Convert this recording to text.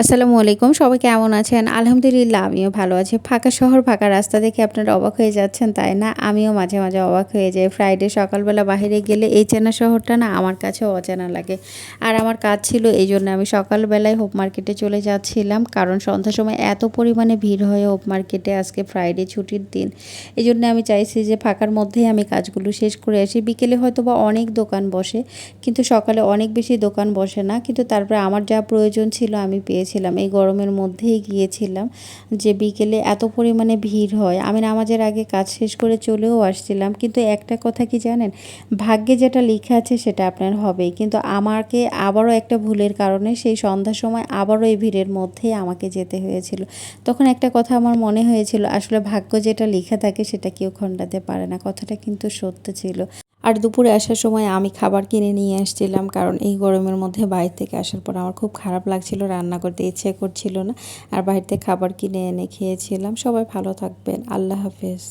আসসালামু আলাইকুম। সবাই কেমন আছেন? আলহামদুলিল্লাহ আমিও ভালো আছি। ফাঁকা শহর, ফাঁকা রাস্তা দেখে আপনারা অবাক হয়ে যাচ্ছেন, তাই না? আমিও মাঝে, মাঝে অবাক হয়ে যাই। ফ্রাইডে সকালবেলা বাহিরে গেলে এই চেনা শহরটা না আমার কাছেও অচেনা লাগে। আর আমার কাজ ছিল এইজন্য আমি সকালবেলায় হোপ মার্কেটে চলে যাচ্ছিলাম। কারণ সন্ধ্যার সময় এত পরিমাণে ভিড় হয় হোপ মার্কেটে, আজকে ফ্রাইডে ছুটির দিন। এজন্য আমি চাইছি যে ফাঁকার মধ্যেই আমি কাজগুলো শেষ করে আসি। বিকেলে হয়তোবা অনেক দোকান বসে, কিন্তু সকালে অনেক বেশি দোকান বসে না। কিন্তু তারপরে আমার যা প্রয়োজন ছিল আমি পেয়েছিলাম। এই গরমের মধ্যেই গিয়েছিলাম, যে বিকেলে এত পরিমাণে ভিড় হয়। আমি নামাজের আগে কাজ শেষ করে চলেও আসছিলাম। কিন্তু একটা কথা কি জানেন? ভাগ্যে যেটা লিখা আছে সেটা আপনার হবেই। কিন্তু আমাকে আবারও একটা ভুলের কারণে সেই সন্ধ্যার সময় আবারও এই ভিড়ের মধ্যেই আমাকে যেতে হয়েছিল। তখন একটা কথা আমার মনে হয়েছিল, আসলে ভাগ্য যেটা লিখা থাকে সেটা কেউ খণ্ডাতে পারে না। কথাটা কিন্তু সত্য ছিল। আর দুপুরে আসার সময় আমি খাবার কিনে নিয়ে আসছিলাম, কারণ এই গরমের মধ্যে বাইরে থেকে আসার পর আমার খুব খারাপ লাগছিল, রান্না করতে ইচ্ছে করছিল না। আর বাইরে থেকে খাবার কিনে এনে খেয়েছিলাম। সবাই ভালো থাকবেন। আল্লাহ হাফেজ।